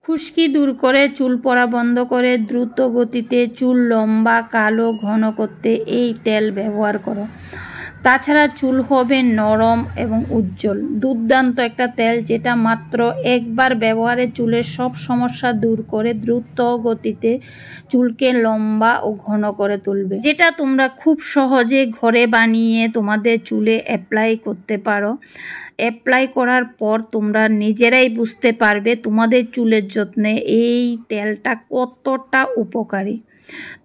খুশকি দূর করে, চুল পড়া বন্ধ করে, দ্রুত গতিতে চুল লম্বা, কালো, ঘন করতে এই তেল ব্যবহার করো। তাছাড়া চুল হবে নরম এবং উজ্জ্বল। দুর্দান্ত একটা তেল, যেটা মাত্র একবার ব্যবহারে চুলের সব সমস্যা দূর করে দ্রুত গতিতে চুলকে লম্বা ও ঘন করে তুলবে, যেটা তোমরা খুব সহজে ঘরে বানিয়ে তোমাদের চুলে অ্যাপ্লাই করতে পারো। অ্যাপ্লাই করার পর তোমরা নিজেরাই বুঝতে পারবে তোমাদের চুলের যত্নে এই তেলটা কতটা উপকারী।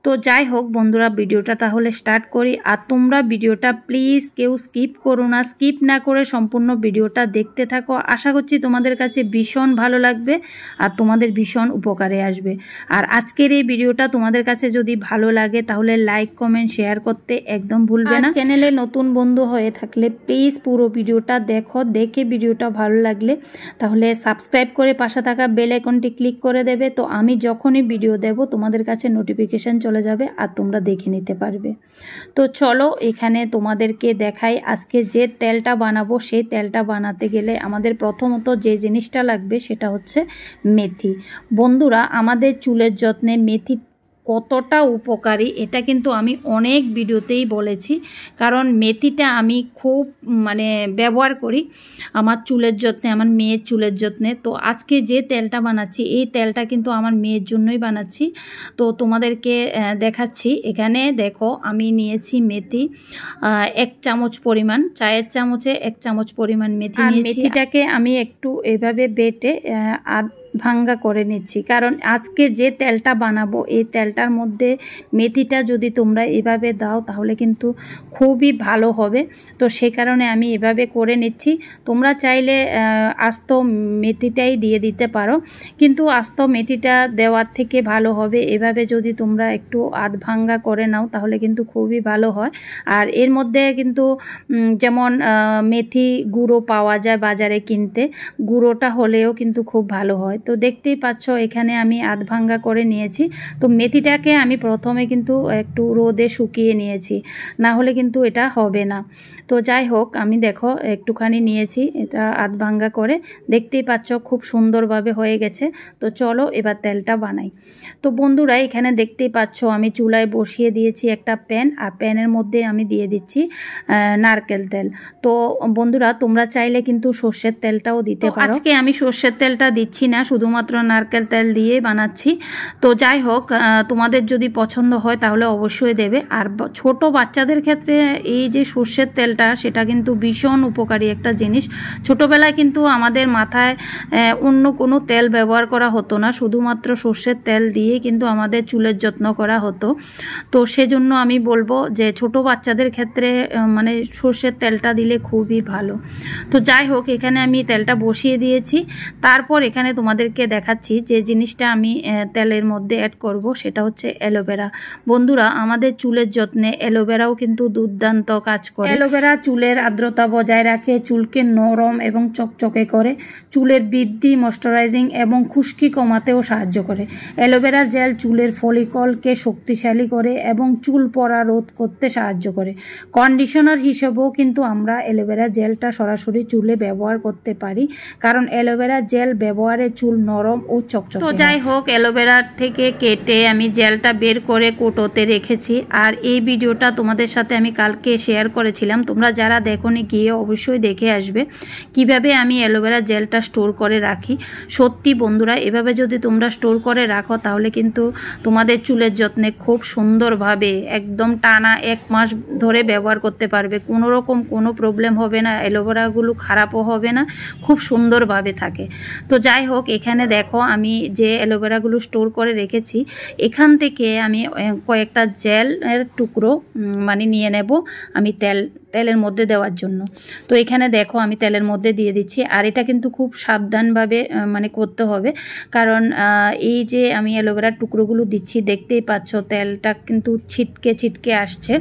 তো যাই হোক বন্ধুরা, ভিডিওটা তাহলে স্টার্ট করি। আর তোমরা ভিডিওটা প্লিজ কেউ স্কিপ করো না, স্কিপ না করে সম্পূর্ণ ভিডিওটা দেখতে থাকো। আশা করছি তোমাদের কাছে ভীষণ ভালো লাগবে আর তোমাদের ভীষণ উপকারে আসবে। আর আজকের এই ভিডিওটা তোমাদের কাছে যদি ভালো লাগে তাহলে লাইক, কমেন্ট, শেয়ার করতে একদম ভুলবে না। চ্যানেলে নতুন বন্ধু হয়ে থাকলে প্লিজ পুরো ভিডিওটা দেখো, দেখে ভিডিওটা ভালো লাগলে তাহলে সাবস্ক্রাইব করে পাশে থাকা বেল আইকনটি ক্লিক করে দেবে। তো আমি যখনই ভিডিও দেব তোমাদের কাছে নোটিফিকেশন চলে যাবে আর তোমরা দেখে নিতে পারবে। তো চলো এখানে তোমাদেরকে দেখাই আজকে যে তেলটা বানাবো। সেই তেলটা বানাতে গেলে আমাদের প্রথমত যে জিনিসটা লাগবে সেটা হচ্ছে মেথি। বন্ধুরা, আমাদের চুলের যত্নে মেথি কতটা উপকারী এটা কিন্তু আমি অনেক ভিডিওতেই বলেছি, কারণ মেথিটা আমি খুব ব্যবহার করি আমার চুলের যত্নে, আমার মেয়ের চুলের যত্নে। তো আজকে যে তেলটা বানাচ্ছি এই তেলটা কিন্তু আমার মেয়ের জন্যই বানাচ্ছি। তো তোমাদেরকে দেখাচ্ছি। এখানে দেখো আমি নিয়েছি মেথি 1 চামচ পরিমাণ, চায়ের চামচে 1 চামচ পরিমাণ মেথি নিয়েছি। মেথিটাকে আমি একটু এভাবে বেটে ভাঙ্গা করে নিচ্ছি, কারণ আজকে যে তেলটা বানাবো এই তেলটার মধ্যে মেথিটা যদি তোমরা এভাবে দাও তাহলে কিন্তু খুবই ভালো হবে। তো সেই কারণে আমি এভাবে করে নিচ্ছি। তোমরা চাইলে আস্ত মেথিটাই দিয়ে দিতে পারো, কিন্তু আস্ত মেথিটা দেওয়ার থেকে ভালো হবে এভাবে যদি তোমরা একটু ভাঙ্গা করে নাও তাহলে কিন্তু খুবই ভালো হয়। আর এর মধ্যে কিন্তু যেমন মেথি গুঁড়ো পাওয়া যায় বাজারে কিনতে, গুঁড়োটা হলেও কিন্তু খুব ভালো হয়। তো দেখতেই পাচ্ছ এখানে আমি ভাঙ্গা করে নিয়েছি। তো মেথিটাকে আমি প্রথমে কিন্তু একটু রোদে শুকিয়ে নিয়েছি, না হলে কিন্তু এটা হবে না। তো যাই হোক, আমি দেখো একটুখানি নিয়েছি, এটা ভাঙ্গা করে দেখতেই পাচ্ছ খুব সুন্দরভাবে হয়ে গেছে। তো চলো এবার তেলটা বানাই। তো বন্ধুরা, এখানে দেখতেই পাচ্ছ আমি চুলায় বসিয়ে দিয়েছি একটা প্যান, আর প্যানের মধ্যে আমি দিয়ে দিচ্ছি নারকেল তেল। তো বন্ধুরা, তোমরা চাইলে কিন্তু সর্ষের তেলটাও দিতে পারো। আজকে আমি সর্ষের তেলটা দিচ্ছি না, শুধুমাত্র নারকেল তেল দিয়ে বানাচ্ছি। তো যাই হোক, তোমাদের যদি পছন্দ হয় তাহলে অবশ্যই দেবে। আর ছোট বাচ্চাদের ক্ষেত্রে এই যে সর্ষের তেলটা সেটা কিন্তু ভীষণ উপকারী একটা জিনিস। ছোটোবেলায় কিন্তু আমাদের মাথায় অন্য কোনো তেল ব্যবহার করা হতো না, শুধুমাত্র সর্ষের তেল দিয়ে কিন্তু আমাদের চুলের যত্ন করা হতো। তো সেজন্য আমি বলবো যে ছোট বাচ্চাদের ক্ষেত্রে সর্ষের তেলটা দিলে খুবই ভালো। তো যাই হোক, এখানে আমি তেলটা বসিয়ে দিয়েছি। তারপর এখানে তোমাদেরকে দেখাচ্ছি যে জিনিসটা আমি তেলের মধ্যে অ্যাড করব, সেটা হচ্ছে অ্যালোভেরা। বন্ধুরা, আমাদের চুলের যত্নে অ্যালোভেরাও কিন্তু দুর্দান্ত কাজ করে। অ্যালোভেরা চুলের আর্দ্রতা বজায় রাখে, চুলকে নরম এবং চকচকে করে, চুলের বৃদ্ধি, ময়শ্চারাইজিং এবং খুশকি কমাতেও সাহায্য করে। অ্যালোভেরা জেল চুলের ফলিকলকে শক্তিশালী করে এবং চুল পড়া রোধ করতে সাহায্য করে। কন্ডিশনার হিসেবেও কিন্তু আমরা অ্যালোভেরা জেলটা সরাসরি চুলে ব্যবহার করতে পারি, কারণ অ্যালোভেরা জেল ব্যবহারে চুল নরম ও চকচকে। তো যাই হোক, অ্যালোভেরা থেকে কেটে আমি জেলটা বের করে কৌটোতে রেখেছি। আর এই ভিডিওটা তোমাদের সাথে আমি কালকে শেয়ার করেছিলাম, তোমরা যারা দেখোনি গিয়ে অবশ্যই দেখে আসবে কিভাবে আমি অ্যালোভেরা জেলটা স্টোর করে রাখি। সত্যি বন্ধুরা, এভাবে যদি তোমরা স্টোর করে রাখো তাহলে কিন্তু তোমাদের চুলের যত্নে খুব সুন্দরভাবে একদম টানা 1 মাস ধরে ব্যবহার করতে পারবে। কোনো রকম কোনো প্রবলেম হবে না, অ্যালোভেরাগুলো খারাপও হবে না, খুব সুন্দরভাবে থাকে। তো যাই হোক, এখানে দেখো আমি যে অ্যালোভেরাগুলো স্টোর করে রেখেছি এখান থেকে আমি কয়েকটা জেলের টুকরো নিয়ে নেব আমি তেলের মধ্যে দেওয়ার জন্য। তো এখানে দেখো আমি তেলের মধ্যে দিয়ে দিচ্ছি। আর এটা কিন্তু খুব সাবধানভাবে করতে হবে, কারণ এই যে আমি অ্যালোভেরার টুকরোগুলো দিচ্ছি দেখতেই পাচ্ছ তেলটা কিন্তু ছিটকে ছিটকে আসছে।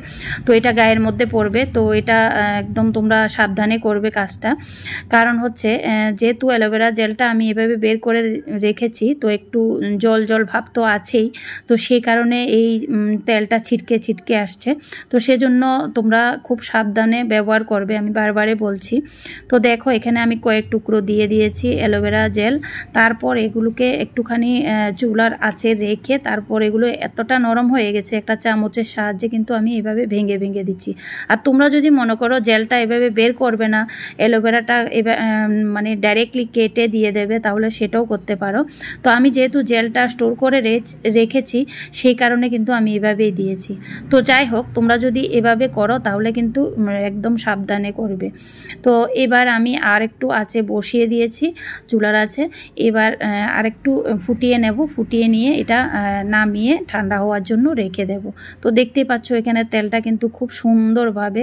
তো এটা গায়ের মধ্যে পড়বে, তো এটা একদম তোমরা সাবধানে করবে কাজটা। কারণ হচ্ছে যেহেতু অ্যালোভেরা জেলটা আমি এভাবে বের করে রেখেছি, তো একটু জল জল ভাব তো আছেই, তো সেই কারণে এই তেলটা ছিটকে ছিটকে আসছে। তো সেজন্য তোমরা খুব সাবধান সাবধানে ব্যবহার করবে, আমি বারবারে বলছি। তো দেখো এখানে আমি কয়েক টুকরো দিয়ে দিয়েছি অ্যালোভেরা জেল। তারপর এগুলোকে একটুখানি চুলার আঁচে রেখে তারপর এগুলো এতটা নরম হয়ে গেছে, একটা চামচের সাহায্যে কিন্তু আমি এভাবে ভেঙে ভেঙে দিচ্ছি। আর তোমরা যদি মনে করো জেলটা এভাবে বের করবে না, অ্যালোভেরাটা মানে ডাইরেক্টলি কেটে দিয়ে দেবে, তাহলে সেটাও করতে পারো। তো আমি যেহেতু জেলটা স্টোর করে রেখেছি সেই কারণে কিন্তু আমি এভাবেই দিয়েছি। তো যাই হোক, তোমরা যদি এভাবে করো তাহলে কিন্তু একদম সাবধানে করবে। তো এবার আমি আর একটু আঁচে বসিয়ে দিয়েছি চুলার আছে। এবার আরেকটু ফুটিয়ে নেব, ফুটিয়ে নিয়ে এটা নামিয়ে ঠান্ডা হওয়ার জন্য রেখে দেব। তো দেখতেই পাচ্ছ এখানে তেলটা কিন্তু খুব সুন্দরভাবে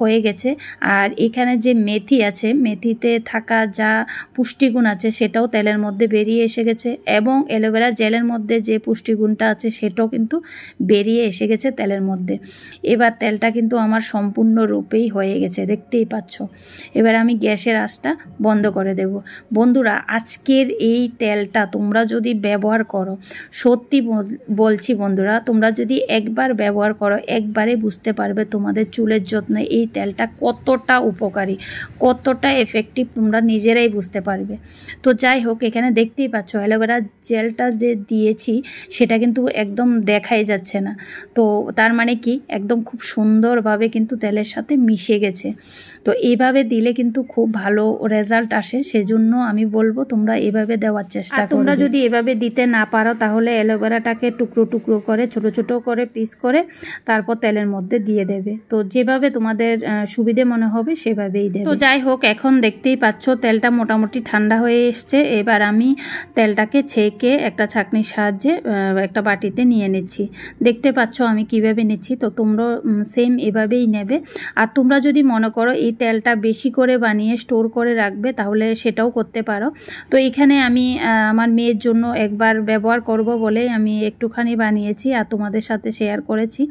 হয়ে গেছে। আর এখানে যে মেথি আছে, মেথিতে থাকা যা পুষ্টিগুণ আছে সেটাও তেলের মধ্যে বেরিয়ে এসে গেছে, এবং অ্যালোভেরা জেলের মধ্যে যে পুষ্টিগুণটা আছে সেটাও কিন্তু বেরিয়ে এসে গেছে তেলের মধ্যে। এবার তেলটা কিন্তু আমার সম্পূর্ণরূপেই হয়ে গেছে, দেখতেই পাচ্ছ। এবার আমি গ্যাসের আঁচটা বন্ধ করে দেব। বন্ধুরা, আজকের এই তেলটা তোমরা যদি ব্যবহার করো, সত্যি বলছি বন্ধুরা, তোমরা যদি একবার ব্যবহার করো একবারে বুঝতে পারবে তোমাদের চুলের যত্নে এই তেলটা কতটা উপকারী, কতটা এফেক্টিভ, তোমরা নিজেরাই বুঝতে পারবে। তো যাই হোক, এখানে দেখতেই পাচ্ছ অ্যালোভেরা জেলটা যে দিয়েছি সেটা কিন্তু একদম দেখাই যাচ্ছে না। তো তার মানে কি, একদম খুব সুন্দরভাবে কিন্তু তেলের সাথে মিশে গেছে। তো এইভাবে দিলে কিন্তু খুব ভালো রেজাল্ট আসে, সেজন্য আমি বলবো তোমরা এভাবে দেওয়ার চেষ্টা করো। তোমরা যদি এভাবে দিতে না পারো তাহলে অ্যালোভেরাটাকে টুকরো টুকরো করে ছোট ছোট করে পিস করে তারপর তেলের মধ্যে দিয়ে দেবে। তো যেভাবে তোমাদের সুবিধে মনে হবে সেভাবেই দেবে। তো যাই হোক, এখন দেখতেই পাচ্ছ তেলটা মোটামুটি ঠান্ডা হয়ে এসছে। এবার আমি তেলটাকে ছেঁকে একটা ছাঁকনির সাহায্যে একটা বাটিতে নিয়ে নিচ্ছি। দেখতে পাচ্ছ আমি কিভাবে নিচ্ছি। তো তোমরা সেম এভাবেই নেবে। আর তোমরা যদি মনে করো এই তেলটা বেশি করে বানিয়ে স্টোর করে রাখবে তাহলে সেটাও করতে পারো। তো এখানে আমি আমার মেয়ের জন্য একবার ব্যবহার করব বলে আমি একটুখানি বানিয়েছি আর তোমাদের সাথে শেয়ার করেছি।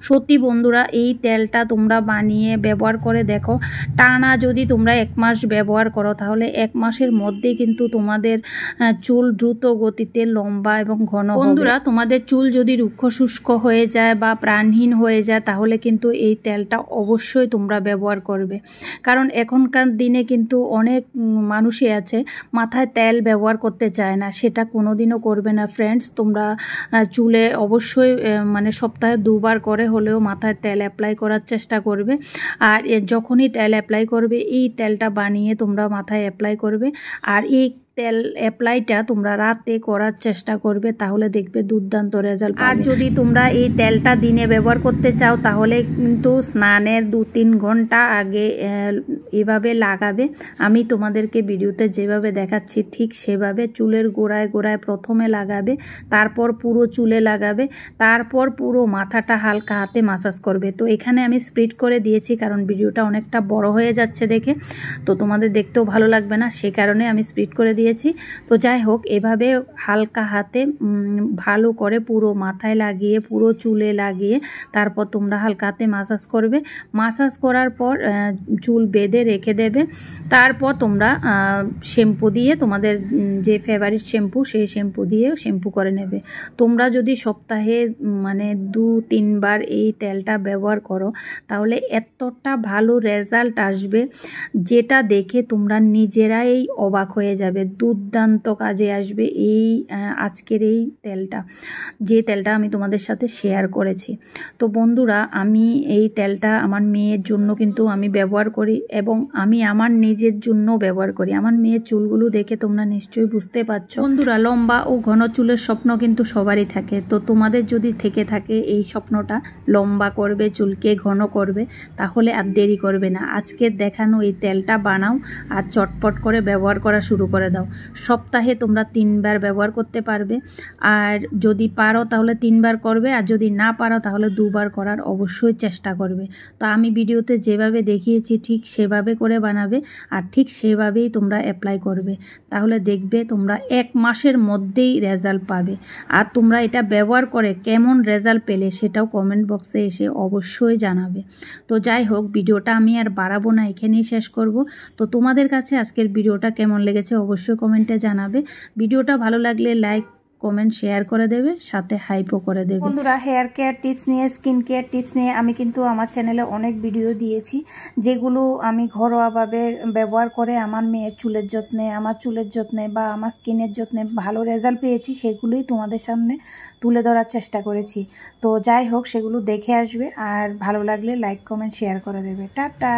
সত্যি বন্ধুরা, এই তেলটা তোমরা বানিয়ে ব্যবহার করে দেখো, টানা যদি তোমরা 1 মাস ব্যবহার করো তাহলে 1 মাসের মধ্যেই কিন্তু তোমাদের চুল দ্রুত গতিতে লম্বা এবং ঘন হবে। বন্ধুরা, তোমাদের চুল যদি রুক্ষ শুষ্ক হয়ে যায় বা প্রাণহীন হয়ে যায় তাহলে কিন্তু এই তেলটা অবশ্যই তোমরা ব্যবহার করবে। কারণ এখনকার দিনে কিন্তু অনেক মানুষই আছে মাথায় তেল ব্যবহার করতে চায় না, সেটা কোনোদিনও করবে না ফ্রেন্ডস। তোমরা চুলে অবশ্যই মানে সপ্তাহে 2 বার করে হলেও মাথায় তেল অ্যাপ্লাই করার চেষ্টা করবে। আর যখনই তেল অ্যাপ্লাই করবে এই তেলটা বানিয়ে তোমরা মাথায় অ্যাপ্লাই করবে। আর এই তেল অ্যাপ্লাইটা তোমরা রাতে করার চেষ্টা করবে, তাহলে দেখবে দুর্দান্ত রেজাল্ট পাবে। আর যদি তোমরা এই তেলটা দিনে ব্যবহার করতে চাও তাহলে কিন্তু স্নানের 2-3 ঘন্টা আগে এভাবে লাগাবে। আমি তোমাদেরকে ভিডিওতে যেভাবে দেখাচ্ছি ঠিক সেভাবে চুলের গোড়ায় গোড়ায় প্রথমে লাগাবে, তারপর পুরো চুলে লাগাবে, তারপর পুরো মাথাটা হালকা হাতে মাসাজ করবে। তো এখানে আমি স্প্লিট করে দিয়েছি কারণ ভিডিওটা অনেকটা বড় হয়ে যাচ্ছে দেখে, তো তোমাদের দেখতেও ভালো লাগবে না, সে কারণে আমি স্প্লিট করে দিয়েছি। তো যাই হোক, এভাবে হালকা হাতে ভালো করে পুরো মাথায় লাগিয়ে পুরো চুলে লাগিয়ে তারপর তোমরা হালকা হাতে মাসাজ করবে। মাসাজ করার পর চুল বেঁধে রেখে দেবে। তারপর তোমরা শ্যাম্পু দিয়ে, তোমাদের যে ফেভারিট শ্যাম্পু সেই শ্যাম্পু দিয়ে শ্যাম্পু করে নেবে। তোমরা যদি সপ্তাহে মানে 2-3 বার এই তেলটা ব্যবহার করো তাহলে এতটা ভালো রেজাল্ট আসবে যেটা দেখে তোমরা নিজেরাই অবাক হয়ে যাবে। দুর্দান্ত কাজে আসবে এই আজকের এই তেলটা, যে তেলটা আমি তোমাদের সাথে শেয়ার করেছি। তো বন্ধুরা, আমি এই তেলটা আমার মেয়ের জন্য কিন্তু আমি ব্যবহার করি এবং আমি আমার নিজের জন্য ব্যবহার করি। আমার মেয়ের চুলগুলো দেখে তোমরা নিশ্চয়ই বুঝতে পারছো। বন্ধুরা, লম্বা ও ঘন চুলের স্বপ্ন কিন্তু সবারই থাকে। তো তোমাদের যদি থেকে থাকে এই স্বপ্নটা লম্বা করবে, চুলকে ঘন করবে, তাহলে আর দেরি করবে না। আজকের দেখানো এই তেলটা বানাও আর চটপট করে ব্যবহার করা শুরু করে দাও। সপ্তাহে তোমরা 3 বার ব্যবহার করতে পারবে। আর যদি পারো তাহলে 3 বার করবে, আর যদি না পারো তাহলে 2 বার করার অবশ্যই চেষ্টা করবে। তো আমি ভিডিওতে যেভাবে দেখিয়েছি ঠিক সেভাবে করে বানাবে আর ঠিক সেভাবেই তোমরা অ্যাপ্লাই করবে, তাহলে দেখবে তোমরা 1 মাসের মধ্যেই রেজাল্ট পাবে। আর তোমরা এটা ব্যবহার করে কেমন রেজাল্ট পেলে সেটাও কমেন্ট বক্সে এসে অবশ্যই জানাবে। তো যাই হোক, ভিডিওটা আমি আর বাড়াবো না, এখানেই শেষ করব। তো তোমাদের কাছে আজকের ভিডিওটা কেমন লেগেছে অবশ্যই কমেন্টে জানাবে। ভিডিওটা ভালো লাগলে লাইক কমেন্ট শেয়ার করে দেবে, সাথে হাইপও করে দেবে। বন্ধুরা, হেয়ার কেয়ার টিপস নিয়ে, স্কিন কেয়ার টিপস নিয়ে আমি কিন্তু আমার চ্যানেলে অনেক ভিডিও দিয়েছি, যেগুলো আমি ঘরোয়াভাবে ব্যবহার করে আমার মেয়ের চুলের যত্নে, আমার চুলের যত্নে বা আমার স্কিনের যত্নে ভালো রেজাল্ট পেয়েছি, সেগুলোই তোমাদের সামনে তুলে ধরার চেষ্টা করেছি। তো যাই হোক, সেগুলো দেখে আসবে, আর ভালো লাগলে লাইক কমেন্ট শেয়ার করে দেবে। টাটা।